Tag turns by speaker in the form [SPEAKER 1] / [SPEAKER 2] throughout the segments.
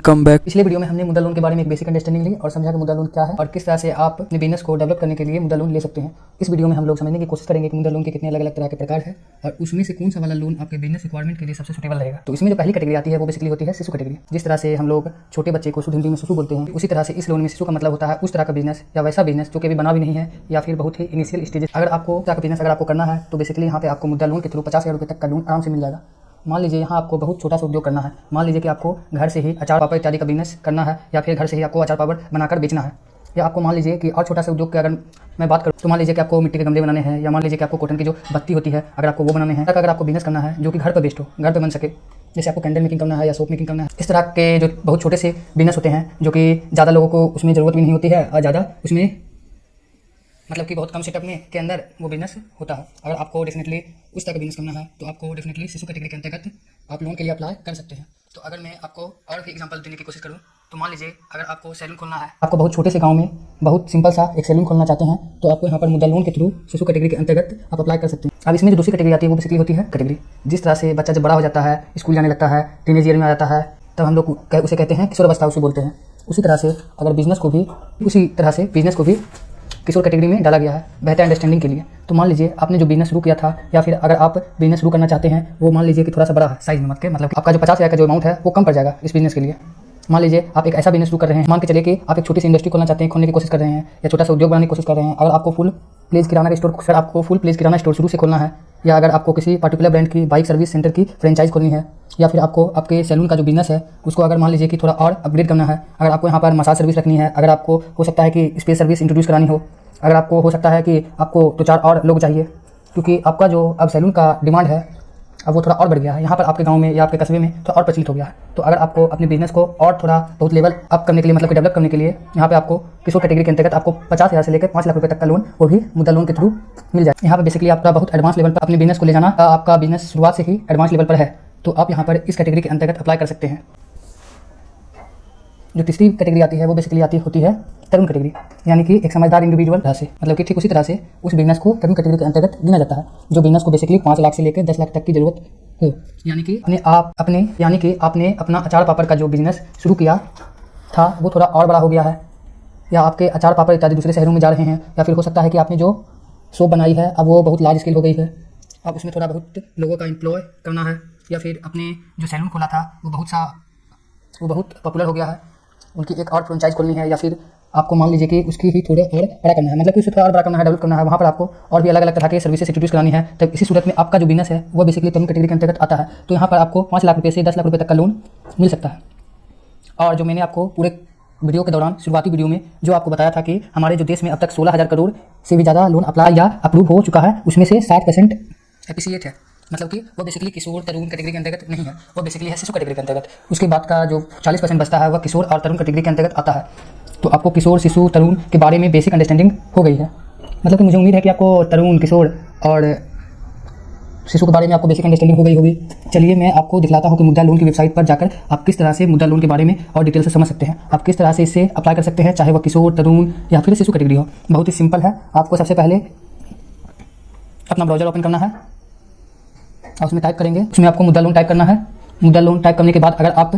[SPEAKER 1] Welcome back.
[SPEAKER 2] पिछले video में हमने मुद्रा लोन के बारे में एक बेसिक अंडरस्टैंडिंग ली और समझा कि मुद्रा लोन क्या है और किस तरह से आप अपने बिजनेस को डेवलप करने के लिए मुद्रा लोन ले सकते हैं। इस वीडियो में हम लोग समझने की कोशिश करेंगे कि मुद्रा लोन के कितने अलग अलग तरह के प्रकार है और उसमें से कौन सा वाला लोन आपके बिजनेस रिक्वायरमेंट के लिए सबसे सुटेबल रहेगा। तो इसमें जो पहली कैटेगरी आती है वो बेसिकली होती है शिशु कैटेगरी। जिस तरह से हम लोग छोटे बच्चे को शुद्ध हिंदी में शिशु बोलते हैं, उसी तरह से इस लोन में शिशु का मतलब होता है उस तरह का बिजनेस या वैसा बिजनेस जो कि अभी बना भी नहीं है या फिर बहुत ही इनिशियल स्टेज। अगर आपको बिजनेस अगर आपको करना है तो बेसिकली यहाँ पे आपको मुद्रा लोन के थ्रू 50,000 रुपये तक का लोन आराम से मिल जाएगा। मान लीजिए यहाँ आपको बहुत छोटा सा उद्योग करना है, मान लीजिए कि आपको घर से ही अचार पापड़ इत्यादि का बिजनेस करना है या फिर घर से ही आपको अचार पापड़ बनाकर बेचना है, या आपको मान लीजिए कि और छोटा सा उद्योग की अगर मैं बात करूँ तो मान लीजिए कि आपको मिट्टी के गमले बनाने हैं या मान लीजिए कि आपको कॉटन की जो बत्ती होती है अगर आपको वो बनाने हैं। अगर आपको बिजनेस करना है जो कि घर पर बेस्ट हो, घर पर बन सके, जैसे आपको कैंडल मेकिंग करना है या सोप मेकिंग करना है, इस तरह के जो बहुत छोटे से बिजनेस होते हैं जो कि ज़्यादा लोगों को उसमें ज़रूरत भी नहीं होती है और ज़्यादा उसमें मतलब कि बहुत कम सेटअप में के अंदर वो बिजनेस होता है। अगर आपको डेफिनेटली उस तरह का बिजनेस करना है तो आपको डेफिनेटली शिशु कैटेगरी के अंतर्गत आप लोन के लिए अप्लाई कर सकते हैं। तो अगर मैं आपको और भी एग्जांपल देने की कोशिश करूं तो मान लीजिए अगर आपको सैलून खोलना है, आपको बहुत छोटे से गांव में बहुत सिंपल सा एक सैलून खोलना चाहते हैं तो आपको यहाँ पर मुद्रा लोन के थ्रू शिशु कैटेगरी के अंतर्गत आप अप्लाई कर सकते हैं। अब इसमें जो दूसरी कैटेगरी आती है वो बेसिकली होती है कैटेगरी जिस तरह से बच्चा जब बड़ा हो जाता है, स्कूल जाने लगता है, टीनेज ईयर में आ जाता है, तब हम लोग उसे कहते हैं किशोर अवस्था उसे बोलते हैं। उसी तरह से अगर बिजनेस को भी किशोर कैटेगरी में डाला गया है बेहतर अंडरस्टैंडिंग के लिए। तो मान लीजिए आपने जो बिजनेस शुरू किया था या फिर अगर आप बिजनेस शुरू करना चाहते हैं वो मान लीजिए कि थोड़ा सा बड़ा है साइज में, मतलब आपका जो 50,000 का जो अमाउंट है वो कम पड़ जाएगा इस बिजनेस के लिए। मान लीजिए आप एक ऐसा बिजनेस शुरू कर रहे हैं, मान के चलिए कि आप एक छोटी सी इंडस्ट्री खोलना चाहते हैं, खोलने की कोशिश कर रहे हैं या छोटा सा उद्योग बनाने की कोशिश कर रहे हैं। अगर आपको फुल प्लेस किराना स्टोर शुरू से खोलना है या अगर आपको किसी पर्टिकुलर ब्रांड की बाइक सर्विस सेंटर की फ्रेंचाइज खोलनी है या फिर आपको आपके सैलून का जो बिजनेस है उसको अगर मान लीजिए कि थोड़ा और अपग्रेड करना है, अगर आपको यहाँ पर मसाज सर्विस रखनी है, अगर आपको हो सकता है कि स्पेस सर्विस इंट्रोड्यूस करानी हो, अगर आपको हो सकता है कि आपको 2-4 और लोग चाहिए क्योंकि आपका जो अब सैलून का डिमांड है अब वो थोड़ा और बढ़ गया है, यहाँ पर आपके गांव में या आपके कस्बे में थोड़ा और प्रचलित हो गया है। तो अगर आपको अपने बिजनेस को और थोड़ा बहुत लेवल अप करने के लिए मतलब कि डेवलप करने के लिए यहाँ पे आपको किशोर कैटेगरी के अंतर्गत आपको 50,000 से लेकर 5 लाख रुपये तक का लोन वो भी मुद्रा लोन के थ्रू मिल जाए। यहाँ पर बेसिकली आपका बहुत एडवांस लेवल पर अपने बिजनेस को ले जाना, आपका बिजनेस शुरुआत से ही एडवांस लेवल पर है तो आप यहाँ पर इस कैटेगरी के अंतर्गत अप्लाई कर सकते हैं। जो तीसरी कैटेगरी आती है वो बेसिकली होती है तरुण कैटेगरी, यानी कि एक समझदार इंडिविजुअल तरह से, मतलब कि ठीक उसी तरह से उस बिजनेस को तरुण कैटेगरी के अंतर्गत गिना जाता है जो बिजनेस को बेसिकली 5 लाख से लेकर 10 लाख तक की जरूरत हो। यानी कि आपने अपना अचार पापड़ का जो बिजनेस शुरू किया था वो थोड़ा और बड़ा हो गया है या आपके अचार पापड़ इत्यादि दूसरे शहरों में जा रहे हैं या फिर हो सकता है कि आपने जो शॉप बनाई है अब वो बहुत लार्ज स्केल हो गई है, अब उसमें थोड़ा बहुत लोगों का एम्प्लॉय करना है, या फिर अपने जो सैलून खोला था वो बहुत पॉपुलर हो गया है, उनकी एक और फ्रेंचाइज खोलनी है या फिर आपको मान लीजिए कि उसकी ही थोड़ा और बड़ा करना है, मतलब कि उसे थोड़ा और बड़ा करना है, डेवलप करना है, वहाँ पर आपको और भी अलग अलग तरह के सर्विसेज इंट्रोड्यूस करानी है। तब इसी सूरत में आपका जो बिजनेस है वो बेसिकली तरुण कैटेगरी के अंतर्गत आता है। तो यहाँ पर आपको 5 लाख रुपये से 10 लाख रुपये तक का लोन मिल सकता है। और जो मैंने आपको पूरे वीडियो के दौरान शुरुआती वीडियो में जो आपको बताया था कि हमारे जो देश में अब तक 16,000 करोड़ से भी ज़्यादा लोन अप्लाई या अप्रूव हो चुका है उसमें से 60% एप्रिसिएट है, मतलब कि वो बेसिकली किशोर तरुण कैटेगरी के अंतर्गत नहीं है, वो बेसिकली है शिशु कैटेगरी के अंतर्गत। उसके बाद का जो 40% बचता है वह किशोर और तरुण कैटेगरी के अंतर्गत आता है। तो आपको किशोर शिशु तरुण के बारे में बेसिक अंडरस्टैंडिंग हो गई है, मतलब कि मुझे उम्मीद है कि आपको तरुण किशोर और शिशु के बारे में आपको बेसिक अंडरस्टैंडिंग हो गई होगी। चलिए मैं आपको दिखलाता हूँ कि मुद्रा लोन की वेबसाइट पर जाकर आप किस तरह से मुद्रा लोन के बारे में और डिटेल से समझ सकते हैं, आप किस तरह से इससे अप्लाई कर सकते हैं, चाहे वह किशोर तरुण या फिर शिशु कैटेगरी हो। बहुत ही सिंपल है, आपको सबसे पहले अपना ब्राउजर ओपन करना है और उसमें टाइप करेंगे, उसमें आपको मुद्रा लोन टाइप करना है। मुद्रा लोन टाइप करने के बाद अगर आप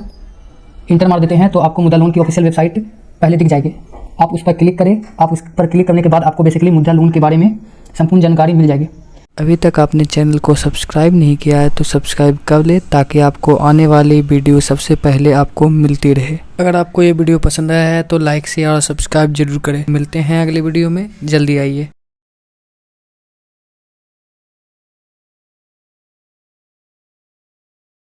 [SPEAKER 2] इंटर मार देते हैं तो आपको मुद्रा लोन की ऑफिशियल वेबसाइट पहले दिख जाएगी, आप उस पर क्लिक करें। आप उस पर क्लिक करने के बाद आपको बेसिकली मुद्रा लोन के बारे में संपूर्ण जानकारी मिल जाएगी।
[SPEAKER 1] अभी तक आपने चैनल को सब्सक्राइब नहीं किया है तो सब्सक्राइब कर ले ताकि आपको आने वाली वीडियो सबसे पहले आपको मिलती रहे। अगर आपको ये वीडियो पसंद आया है तो लाइक शेयर और सब्सक्राइब जरूर करें। मिलते हैं अगले वीडियो में, जल्दी आइए।